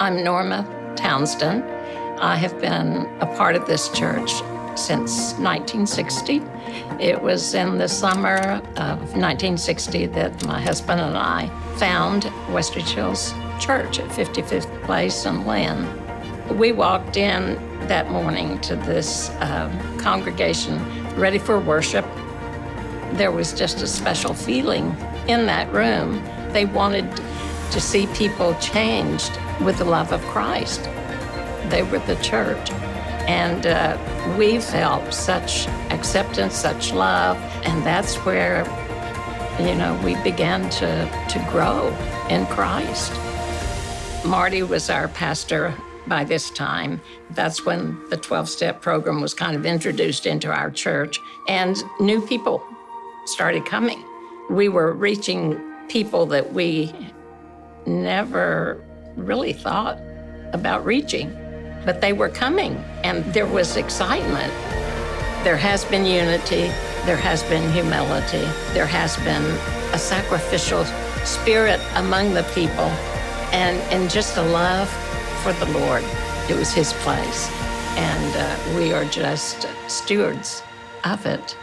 I'm Norma Townsend. I have been a part of this church since 1960. It was in the summer of 1960 that my husband and I found Westridge Hills Church at 55th Place and Lynn. We walked in that morning to this congregation ready for worship. There was just a special feeling in that room. They wanted to see people changed with the love of Christ. They were the church. And we felt such acceptance, such love. And that's where, we began to grow in Christ. Marty was our pastor by this time. That's when the 12-step program was kind of introduced into our church, and new people started coming. We were reaching people that we never really thought about reaching, but they were coming, and there was excitement. There has been unity, there has been humility, there has been a sacrificial spirit among the people, and just a love for the Lord. It was His place, and we are just stewards of it.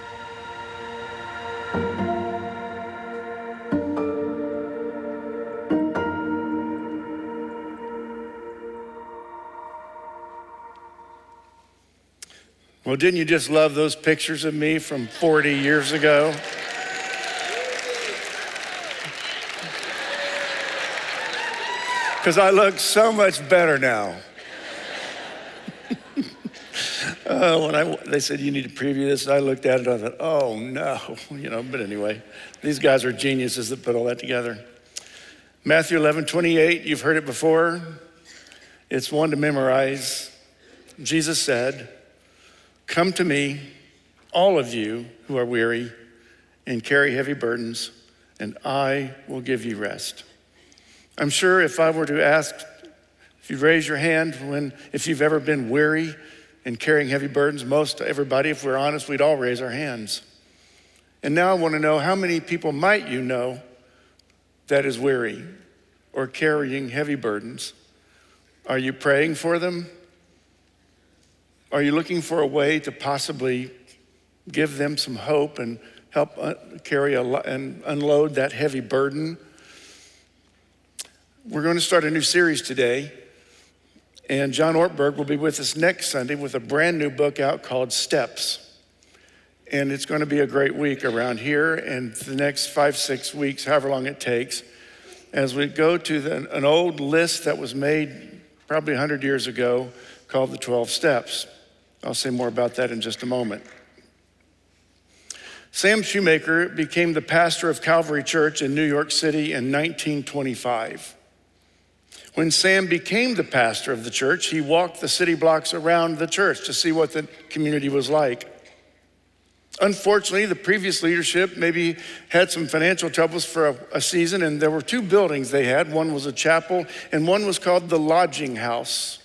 Well, didn't you just love those pictures of me from 40 years ago? Because I look so much better now. They said, you need to preview this, and I looked at it, and I thought, oh no, but anyway, these guys are geniuses that put all that together. Matthew 11:28, you've heard it before. It's one to memorize. Jesus said, "Come to me, all of you who are weary and carry heavy burdens, and I will give you rest." I'm sure if I were to ask, if you'd raise your hand if you've ever been weary and carrying heavy burdens, most everybody, if we're honest, we'd all raise our hands. And now I want to know, how many people might you know that is weary or carrying heavy burdens? Are you praying for them? Are you looking for a way to possibly give them some hope and help carry and unload that heavy burden? We're going to start a new series today, and John Ortberg will be with us next Sunday with a brand new book out called Steps. And it's going to be a great week around here, and the next 5-6 weeks, however long it takes, as we go to an old list that was made probably 100 years ago called the 12 Steps. I'll say more about that in just a moment. Sam Shoemaker became the pastor of Calvary Church in New York City in 1925. When Sam became the pastor of the church, he walked the city blocks around the church to see what the community was like. Unfortunately, the previous leadership maybe had some financial troubles for a season, and there were two buildings they had. One was a chapel, and one was called the lodging house,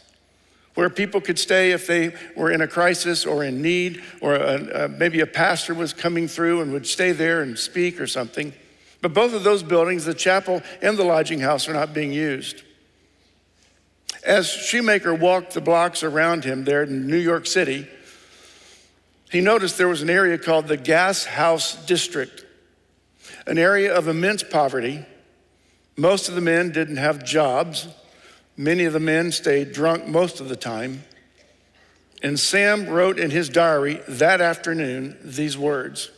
where people could stay if they were in a crisis or in need, or maybe a pastor was coming through and would stay there and speak or something. But both of those buildings, the chapel and the lodging house, are not being used. As Shoemaker walked the blocks around him there in New York City, he noticed there was an area called the Gas House District, an area of immense poverty. Most of the men didn't have jobs. Many of the men stayed drunk most of the time. And Sam wrote in his diary that afternoon these words: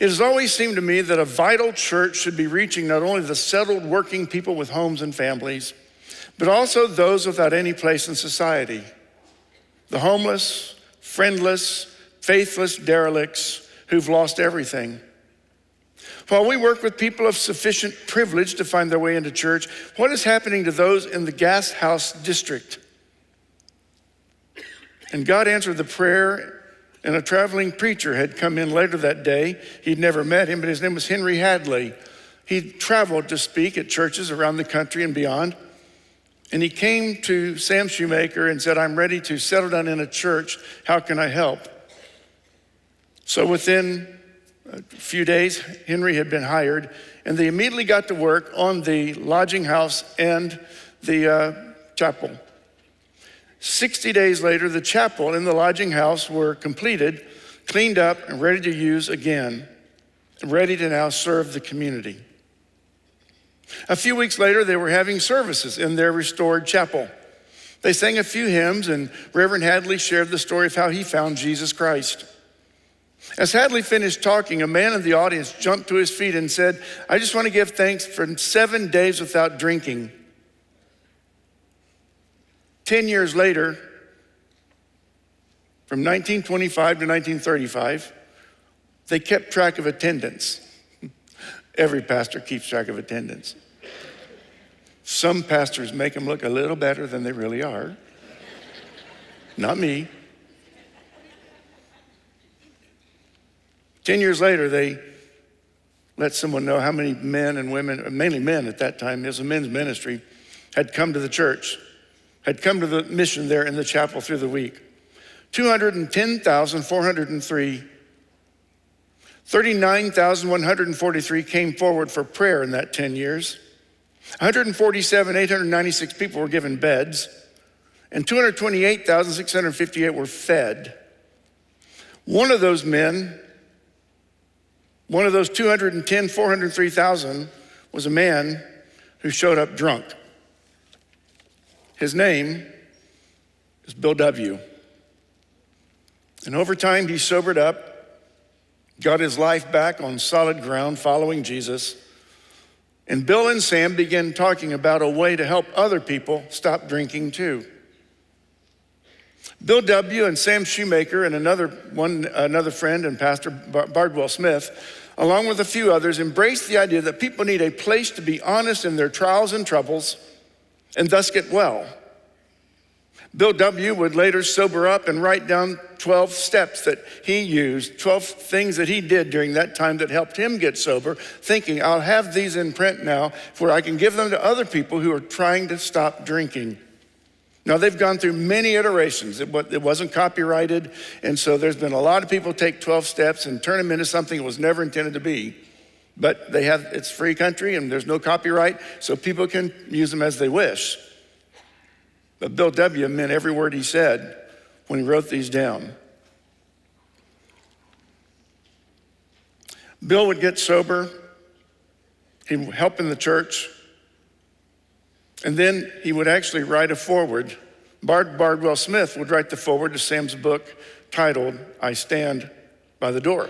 "It has always seemed to me that a vital church should be reaching not only the settled working people with homes and families, but also those without any place in society, the homeless, friendless, faithless derelicts who've lost everything. While we work with people of sufficient privilege to find their way into church, what is happening to those in the Gas House District?" And God answered the prayer, and a traveling preacher had come in later that day. He'd never met him, but his name was Henry Hadley. He traveled to speak at churches around the country and beyond. And he came to Sam Shoemaker and said, "I'm ready to settle down in a church. How can I help?" So within a few days, Henry had been hired, and they immediately got to work on the lodging house and the chapel. 60 days later, the chapel and the lodging house were completed, cleaned up, and ready to use again, ready to now serve the community. A few weeks later, they were having services in their restored chapel. They sang a few hymns, and Reverend Hadley shared the story of how he found Jesus Christ. As Hadley finished talking, a man in the audience jumped to his feet and said, "I just want to give thanks for 7 days without drinking." 10 years later, from 1925 to 1935, they kept track of attendance. Every pastor keeps track of attendance. Some pastors make them look a little better than they really are. Not me. 10 years later, they let someone know how many men and women, mainly men at that time, it was a men's ministry, had come to the church, had come to the mission there in the chapel through the week. 210,403. 39,143 came forward for prayer in that 10 years. 147,896 people were given beds, and 228,658 were fed. One of those men, one of those 403,000 was a man who showed up drunk. His name is Bill W. And over time, he sobered up, got his life back on solid ground following Jesus. And Bill and Sam began talking about a way to help other people stop drinking too. Bill W. and Sam Shoemaker and another friend and Pastor Bardwell Smith, along with a few others, embraced the idea that people need a place to be honest in their trials and troubles and thus get well. Bill W. would later sober up and write down 12 steps that he used, 12 things that he did during that time that helped him get sober, thinking, I'll have these in print now where I can give them to other people who are trying to stop drinking. Now, they've gone through many iterations. It wasn't copyrighted, and so there's been a lot of people take 12 steps and turn them into something it was never intended to be. But it's free country and there's no copyright, so people can use them as they wish. But Bill W. meant every word he said when he wrote these down. Bill would get sober, he'd help in the church, and then he would actually write a foreword. Bardwell Smith would write the foreword to Sam's book titled, I Stand by the Door.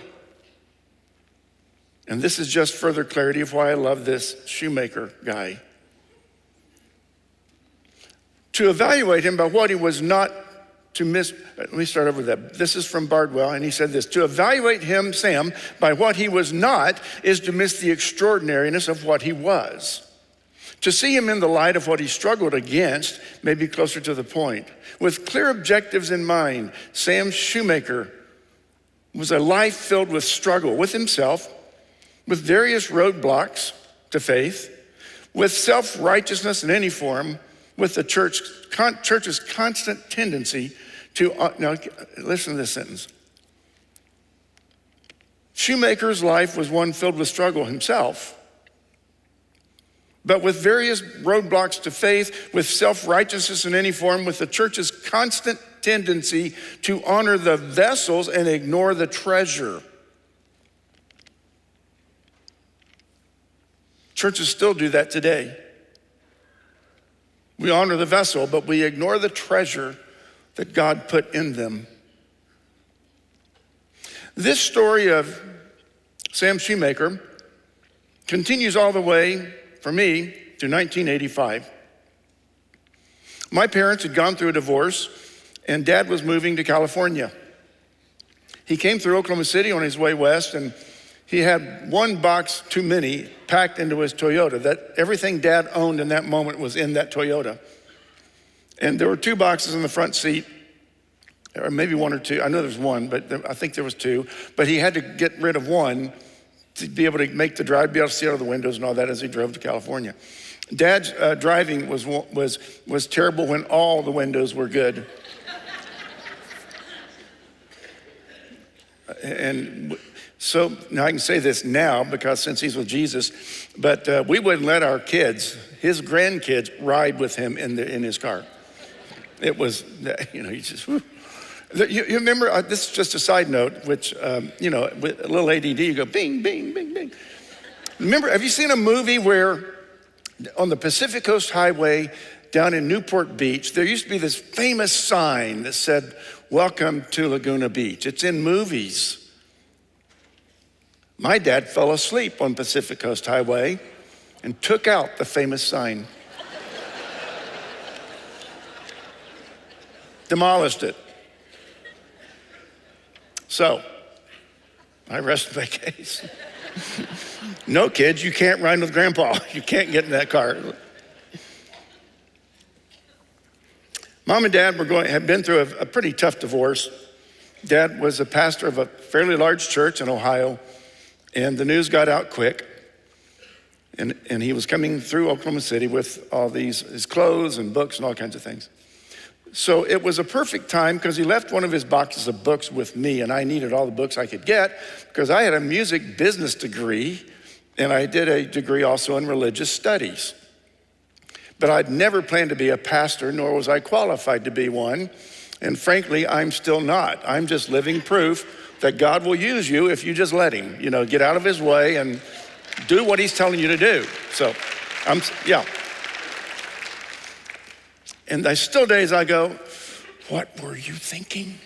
And this is just further clarity of why I love this Shoemaker guy. To evaluate him by what he was not to miss, let me start over that. This is from Bardwell, and he said this: to evaluate him, Sam, by what he was not is to miss the extraordinariness of what he was. To see him in the light of what he struggled against may be closer to the point. With clear objectives in mind, Sam Shoemaker was a life filled with struggle with himself, with various roadblocks to faith, with self-righteousness in any form, with the church's constant tendency to, now listen to this sentence. Shoemaker's life was one filled with struggle himself, but with various roadblocks to faith, with self-righteousness in any form, with the church's constant tendency to honor the vessels and ignore the treasure. Churches still do that today. We honor the vessel, but we ignore the treasure that God put in them. This story of Sam Shoemaker continues all the way, for me, to 1985. My parents had gone through a divorce, and Dad was moving to California. He came through Oklahoma City on his way west, and he had one box too many packed into his Toyota. That everything Dad owned in that moment was in that Toyota. And there were 2 boxes in the front seat, or maybe 1 or 2. I know there's 1, but I think there was 2. But he had to get rid of 1 to be able to make the drive, be able to see out of the windows and all that as he drove to California. Dad's driving was terrible when all the windows were good. And So now I can say this now because since he's with Jesus, but we wouldn't let our kids, his grandkids, ride with him in his car. It was, he just, whew. You remember, this is just a side note, which, with a little ADD, you go bing, bing, bing, bing. Remember, have you seen a movie where on the Pacific Coast Highway down in Newport Beach, there used to be this famous sign that said, "Welcome to Laguna Beach." It's in movies. My dad fell asleep on Pacific Coast Highway and took out the famous sign. Demolished it. So, I rest my case. No, kids, you can't ride with Grandpa. You can't get in that car. Mom and Dad had been through a pretty tough divorce. Dad was a pastor of a fairly large church in Ohio, and the news got out quick. And he was coming through Oklahoma City with all his clothes and books and all kinds of things. So it was a perfect time because he left one of his boxes of books with me, and I needed all the books I could get because I had a music business degree, and I did a degree also in religious studies. But I'd never planned to be a pastor, nor was I qualified to be one. And frankly, I'm still not. I'm just living proof that God will use you if you just let him, get out of his way and do what he's telling you to do. So, And I still days I go, what were you thinking?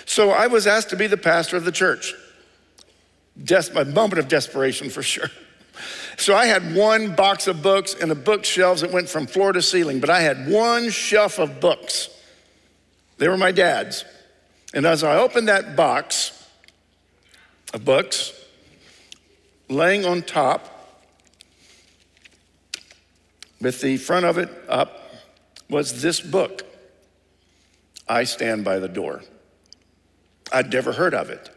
So I was asked to be the pastor of the church. A moment of desperation for sure. So I had one box of books and the bookshelves that went from floor to ceiling, but I had one shelf of books. They were my dad's. And as I opened that box of books, laying on top, with the front of it up, was this book, I Stand by the Door. I'd never heard of it.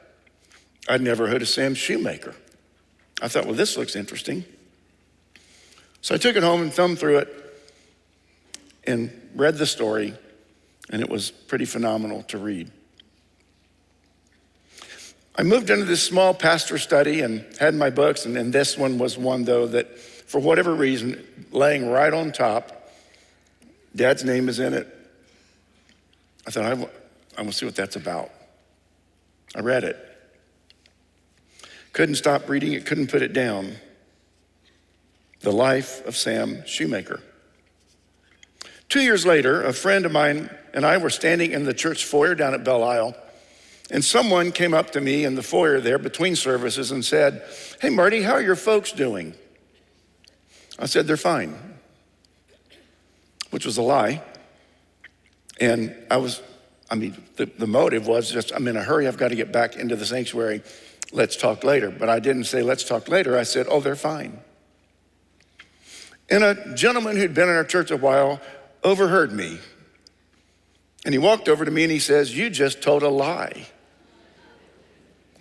I'd never heard of Sam Shoemaker. I thought, well, this looks interesting. So I took it home and thumbed through it and read the story, and it was pretty phenomenal to read. I moved into this small pastor study and had my books, and then this one was one, though, that for whatever reason, laying right on top, Dad's name is in it. I thought, I want to see what that's about. I read it. Couldn't stop reading it, couldn't put it down. The Life of Sam Shoemaker. 2 years later, a friend of mine and I were standing in the church foyer down at Belle Isle, and someone came up to me in the foyer there between services and said, "Hey, Marty, how are your folks doing?" I said, "They're fine," which was a lie. And the motive was just, I'm in a hurry, I've got to get back into the sanctuary. Let's talk later. But I didn't say, let's talk later. I said, oh, they're fine. And a gentleman who'd been in our church a while overheard me. And he walked over to me and he says, "You just told a lie."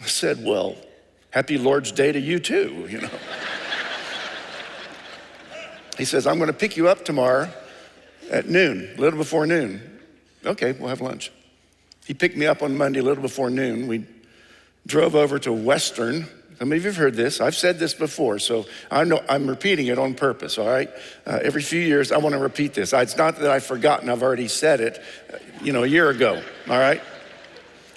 I said, "Well, happy Lord's Day to you too, He says, "I'm going to pick you up tomorrow at noon, a little before noon." Okay, we'll have lunch. He picked me up on Monday, a little before noon. We drove over to Western. How many of you have heard this? I've said this before, so I know I'm repeating it on purpose, all right? Every few years, I want to repeat this. It's not that I've forgotten, I've already said it, a year ago, all right?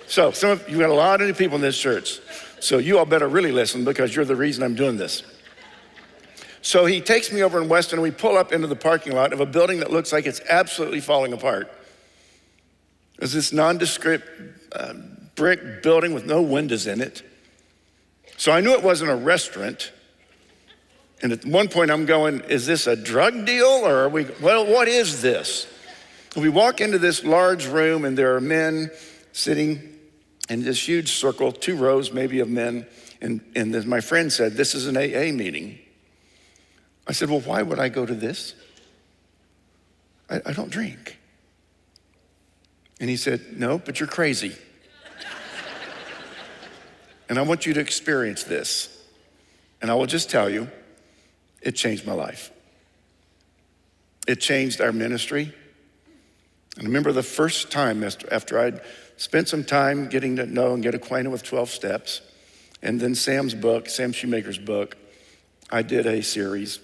So you got a lot of new people in this church, so you all better really listen because you're the reason I'm doing this. So he takes me over in Weston, and we pull up into the parking lot of a building that looks like it's absolutely falling apart. There's this nondescript brick building with no windows in it. So I knew it wasn't a restaurant. And at one point I'm going, is this a drug deal or what is this? And we walk into this large room and there are men sitting in this huge circle, 2 rows maybe of men. And my friend said, "This is an AA meeting." I said, "Well, why would I go to this? I don't drink." And he said, "No, but you're crazy. And I want you to experience this. And I will just tell you, it changed my life. It changed our ministry. And I remember the first time after I'd spent some time getting to know and get acquainted with 12 steps, and then Sam Shoemaker's book, I did a series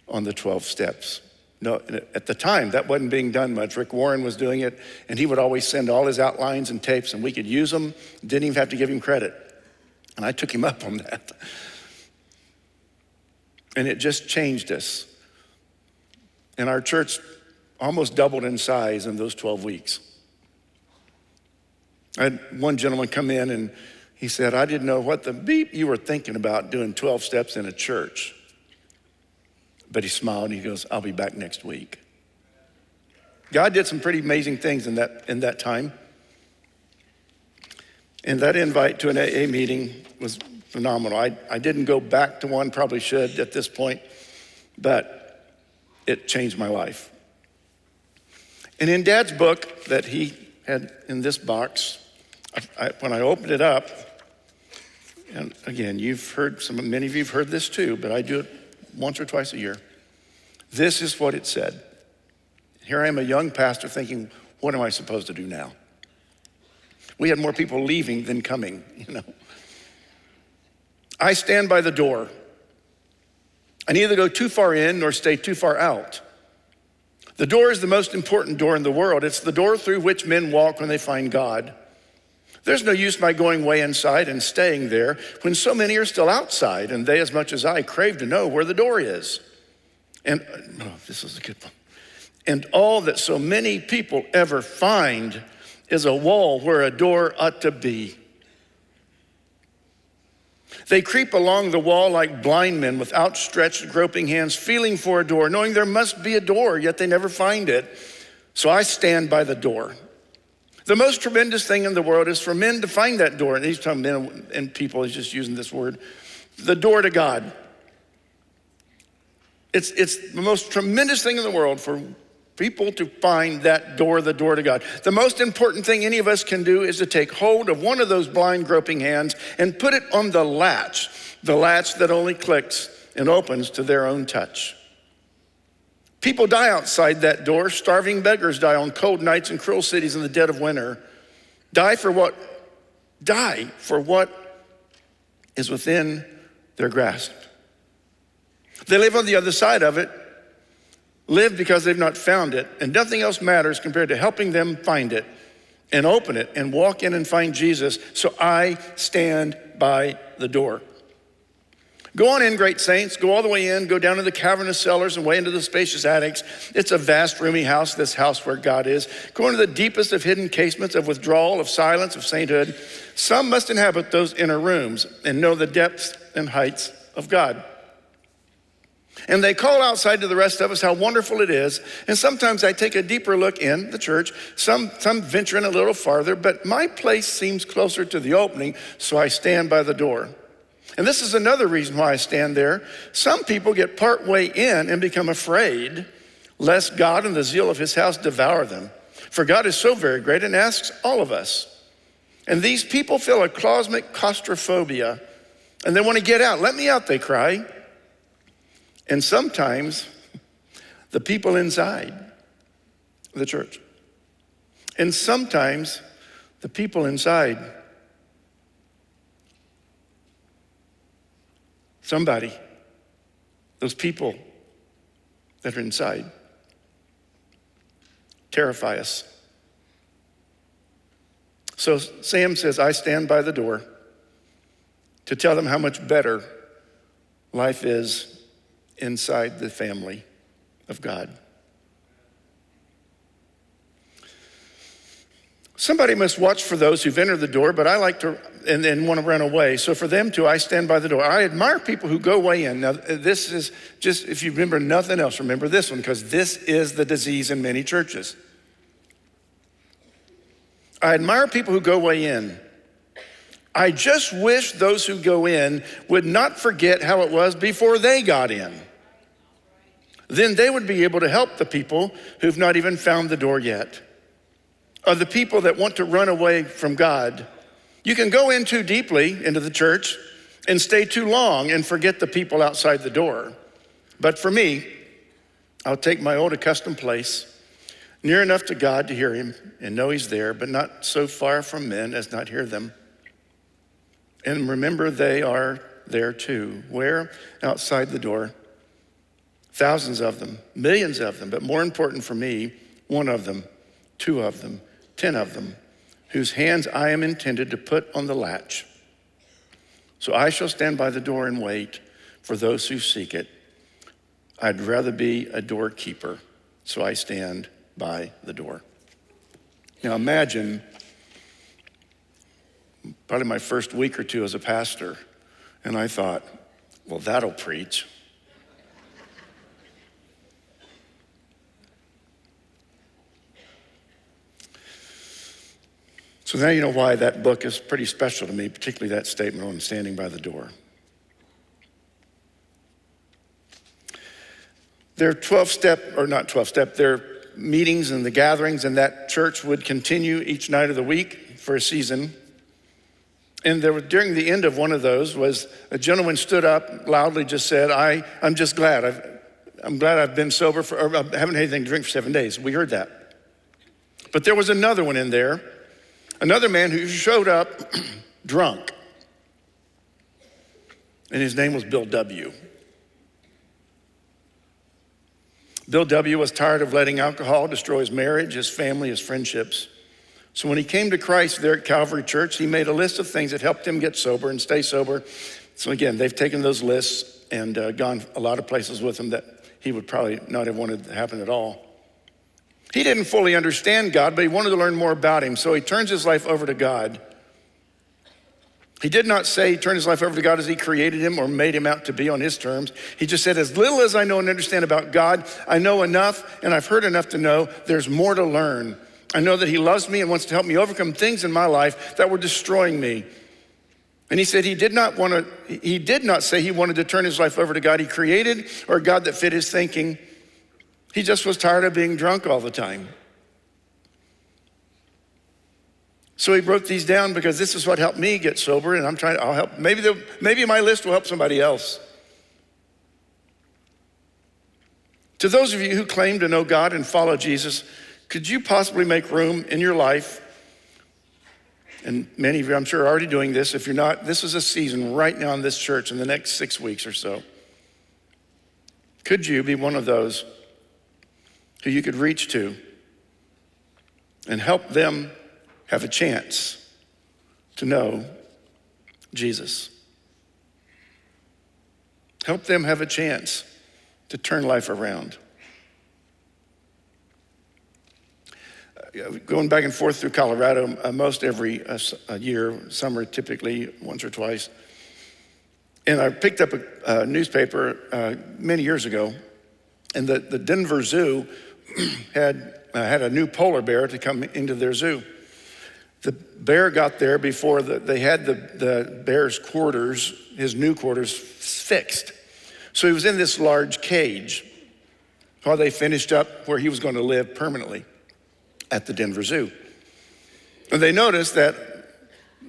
on the 12 steps. No, at the time, that wasn't being done much. Rick Warren was doing it, and he would always send all his outlines and tapes, and we could use them, didn't even have to give him credit. And I took him up on that. And it just changed us. And our church almost doubled in size in those 12 weeks. I had one gentleman come in and he said, I didn't know what the beep you were thinking about doing 12 steps in a church. But he smiled and he goes, I'll be back next week. God did some pretty amazing things in that time. And that invite to an AA meeting was phenomenal. I didn't go back to one, probably should at this point, but it changed my life. And in Dad's book that he had in this box, when I opened it up, and again, many of you have heard this too, but I do it once or twice a year. This is what it said. Here I am, a young pastor thinking, what am I supposed to do now? We had more people leaving than coming, I stand by the door. I neither go too far in nor stay too far out. The door is the most important door in the world. It's the door through which men walk when they find God. There's no use my going way inside and staying there when so many are still outside, and they, as much as I, crave to know where the door is. And, this is a good one. And all that so many people ever find is a wall where a door ought to be. They creep along the wall like blind men with outstretched, groping hands, feeling for a door, knowing there must be a door, yet they never find it. So I stand by the door. The most tremendous thing in the world is for men to find that door. And he's talking men and people, he's just using this word, the door to God. It's the most tremendous thing in the world for people to find that door, the door to God. The most important thing any of us can do is to take hold of one of those blind groping hands and put it on the latch that only clicks and opens to their own touch. People die outside that door. Starving beggars die on cold nights in cruel cities in the dead of winter. Die for what is within their grasp. They live on the other side of it, live because they've not found it, and nothing else matters compared to helping them find it and open it and walk in and find Jesus. So I stand by the door. Go on in, great saints. Go all the way in. Go down to the cavernous cellars and way into the spacious attics. It's a vast, roomy house, this house where God is. Go into the deepest of hidden casements of withdrawal, of silence, of sainthood. Some must inhabit those inner rooms and know the depths and heights of God. And they call outside to the rest of us how wonderful it is. And sometimes I take a deeper look in the church. Some venture in a little farther, but my place seems closer to the opening, so I stand by the door. And this is another reason why I stand there. Some people get part way in and become afraid lest God and the zeal of his house devour them. For God is so very great and asks all of us. And these people feel a cosmic claustrophobia and they want to get out. Let me out, they cry. And sometimes the people inside the church. And sometimes the people inside somebody, those people that are inside, terrify us. So Sam says, I stand by the door to tell them how much better life is inside the family of God. Somebody must watch for those who've entered the door, but I like to and want to run away. So for them too, I stand by the door. I admire people who go way in. Now, this is just, if you remember nothing else, remember this one, because this is the disease in many churches. I admire people who go way in. I just wish those who go in would not forget how it was before they got in. Then they would be able to help the people who've not even found the door yet. Or the people that want to run away from God. You can go in too deeply into the church and stay too long and forget the people outside the door. But for me, I'll take my old accustomed place near enough to God to hear him and know he's there, but not so far from men as not hear them. And remember, they are there too. Where? Outside the door. Thousands of them, millions of them, but more important for me, one of them, two of them, 10 of them, whose hands I am intended to put on the latch. So I shall stand by the door and wait for those who seek it. I'd rather be a doorkeeper, so I stand by the door. Now imagine, probably my first week or two as a pastor, and I thought, well, that'll preach. So now you know why that book is pretty special to me, particularly that statement on standing by the door. Their 12-step, their meetings and the gatherings in that church would continue each night of the week for a season. And during the end of one of those was a gentleman stood up, loudly just said, I'm just glad. I'm glad I've been sober or I haven't had anything to drink for 7 days. We heard that. But there was another one in there, another man who showed up drunk. And his name was Bill W. Bill W. was tired of letting alcohol destroy his marriage, his family, his friendships. So when he came to Christ there at Calvary Church, he made a list of things that helped him get sober and stay sober. So again, they've taken those lists and gone a lot of places with him that he would probably not have wanted to happen at all. He didn't fully understand God, but he wanted to learn more about him. So he turns his life over to God. He did not say he turned his life over to God as he created him or made him out to be on his terms. He just said, as little as I know and understand about God, I know enough and I've heard enough to know there's more to learn. I know that he loves me and wants to help me overcome things in my life that were destroying me. And he said he did not say he wanted to turn his life over to God he created or a God that fit his thinking. He just was tired of being drunk all the time. So he wrote these down because this is what helped me get sober, and I'll help. Maybe my list will help somebody else. To those of you who claim to know God and follow Jesus, could you possibly make room in your life? And many of you, I'm sure, are already doing this. If you're not, this is a season right now in this church in the next 6 weeks or so. Could you be one of those who you could reach to and help them have a chance to know Jesus? Help them have a chance to turn life around. Going back and forth through Colorado most every year, summer typically once or twice. And I picked up a newspaper many years ago, and the Denver Zoo had a new polar bear to come into their zoo. The bear got there before they had the bear's quarters, his new quarters, fixed. So he was in this large cage while they finished up where he was going to live permanently at the Denver Zoo. And they noticed that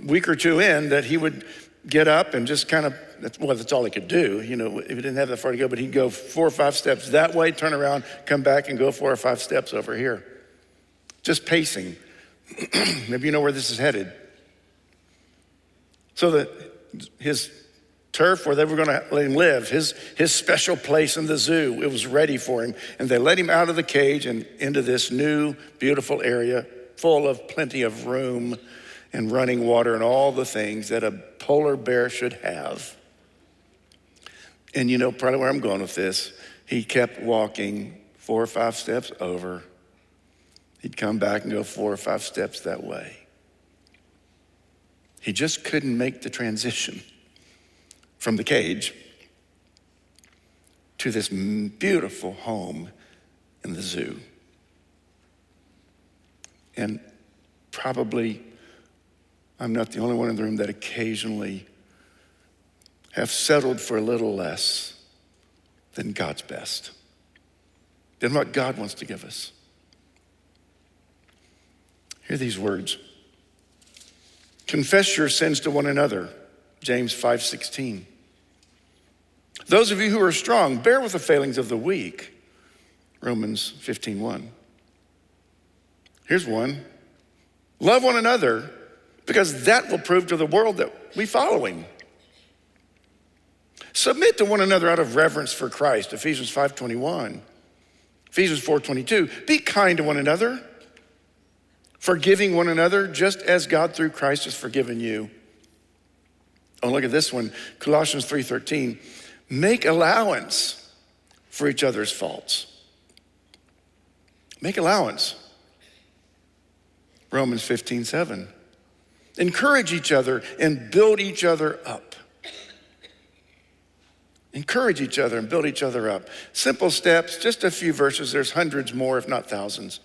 a week or two in that he would get up and just kind of, that's all he could do. You know, if he didn't have that far to go, but he'd go 4 or 5 steps that way, turn around, come back and go 4 or 5 steps over here. Just pacing. Maybe you know where this is headed. So that his turf where they were gonna let him live, his special place in the zoo, it was ready for him. And they let him out of the cage and into this new, beautiful area full of plenty of room and running water and all the things that a polar bear should have. And you know probably where I'm going with this. He kept walking 4 or 5 steps over. He'd come back and go 4 or 5 steps that way. He just couldn't make the transition from the cage to this beautiful home in the zoo. And probably I'm not the only one in the room that occasionally have settled for a little less than God's best, than what God wants to give us. Hear these words. Confess your sins to one another, James 5:16. Those of you who are strong, bear with the failings of the weak, Romans 15:1. Here's one. Love one another, because that will prove to the world that we follow him. Submit to one another out of reverence for Christ, Ephesians 5:21. Ephesians 4:22. Be kind to one another, forgiving one another, just as God through Christ has forgiven you. Oh, look at this one, Colossians 3:13. Make allowance for each other's faults. Make allowance. Romans 15:7. Encourage each other and build each other up. Encourage each other and build each other up. Simple steps, just a few verses. There's hundreds more, if not thousands.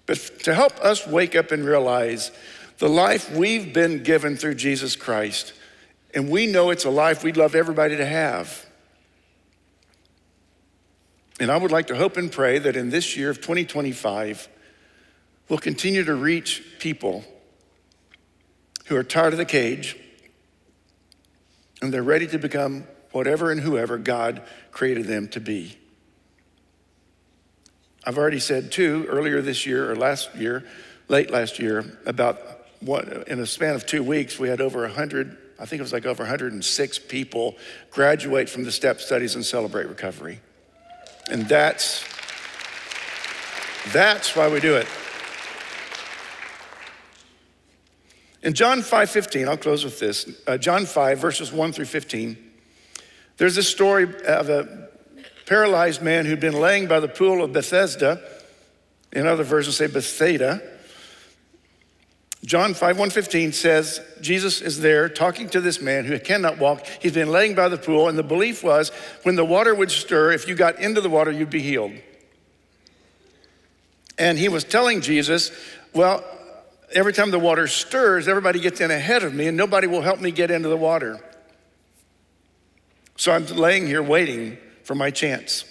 But to help us wake up and realize the life we've been given through Jesus Christ, and we know it's a life we'd love everybody to have. And I would like to hope and pray that in this year of 2025, we'll continue to reach people who are tired of the cage, and they're ready to become whatever and whoever God created them to be. I've already said too, earlier this year or late last year, about what, in a span of 2 weeks, we had over 100, I think it was like over 106 people graduate from the STEP studies and celebrate recovery. And that's why we do it. In John 5:15, I'll close with this. John 5, verses 1 through 15. There's this story of a paralyzed man who'd been laying by the pool of Bethesda. In other versions say Bethsaida. John 5, 1:15 says, Jesus is there talking to this man who cannot walk. He's been laying by the pool, and the belief was when the water would stir, if you got into the water, you'd be healed. And he was telling Jesus, well, every time the water stirs, everybody gets in ahead of me and nobody will help me get into the water. So I'm laying here waiting for my chance.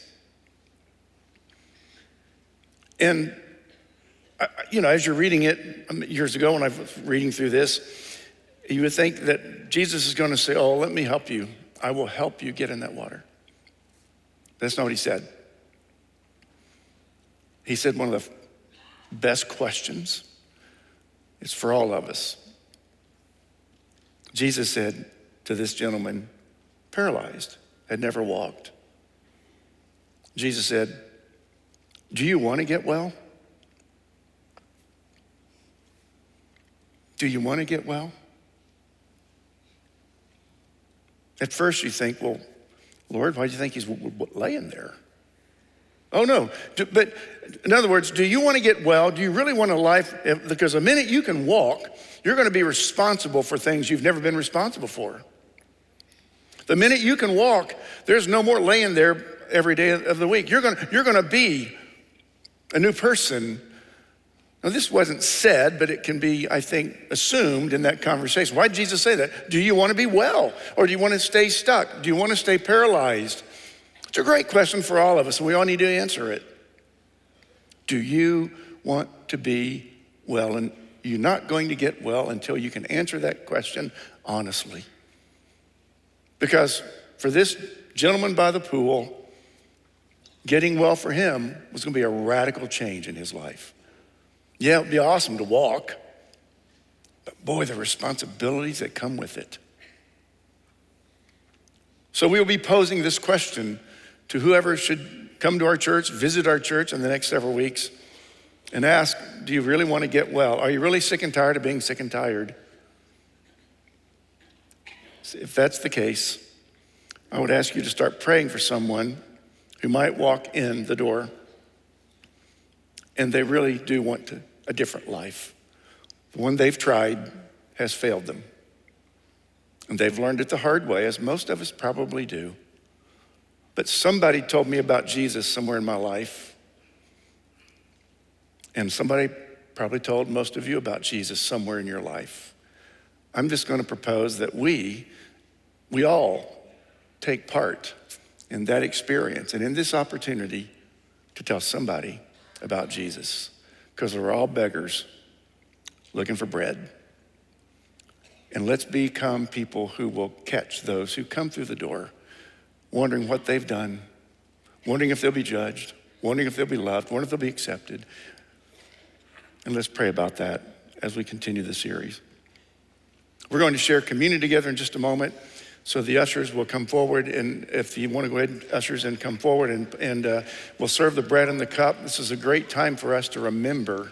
And, as you're reading it years ago when I was reading through this, you would think that Jesus is going to say, oh, let me help you. I will help you get in that water. That's not what he said. He said one of the best questions. It's for all of us. Jesus said to this gentleman, paralyzed, had never walked. Jesus said, do you want to get well? Do you want to get well? At first you think, well, Lord, why do you think he's laying there? Oh, no. But in other words, do you want to get well? Do you really want a life? Because the minute you can walk, you're going to be responsible for things you've never been responsible for. The minute you can walk, there's no more laying there every day of the week. You're going to be a new person. Now, this wasn't said, but it can be, I think, assumed in that conversation. Why did Jesus say that? Do you want to be well? Or do you want to stay stuck? Do you want to stay paralyzed? It's a great question for all of us, and we all need to answer it. Do you want to be well? And you're not going to get well until you can answer that question honestly. Because for this gentleman by the pool, getting well for him was going to be a radical change in his life. Yeah, it'd be awesome to walk, but boy, the responsibilities that come with it. So we'll be posing this question to whoever should come to our church, visit our church in the next several weeks, and ask, do you really want to get well? Are you really sick and tired of being sick and tired? If that's the case, I would ask you to start praying for someone who might walk in the door and they really do want a different life. The one they've tried has failed them. And they've learned it the hard way, as most of us probably do. But somebody told me about Jesus somewhere in my life. And somebody probably told most of you about Jesus somewhere in your life. I'm just going to propose that we all take part in that experience and in this opportunity to tell somebody about Jesus, because we're all beggars looking for bread. And let's become people who will catch those who come through the door wondering what they've done, wondering if they'll be judged, wondering if they'll be loved, wondering if they'll be accepted. And let's pray about that as we continue the series. We're going to share communion together in just a moment. So the ushers will come forward, and if you want to go ahead, ushers, and come forward, and we'll serve the bread and the cup. This is a great time for us to remember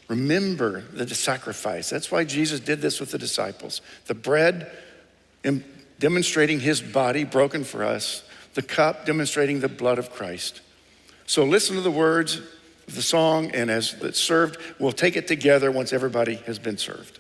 the sacrifice. That's why Jesus did this with the disciples. The bread demonstrating his body broken for us, the cup demonstrating the blood of Christ. So listen to the words of the song, and as it's served, we'll take it together once everybody has been served.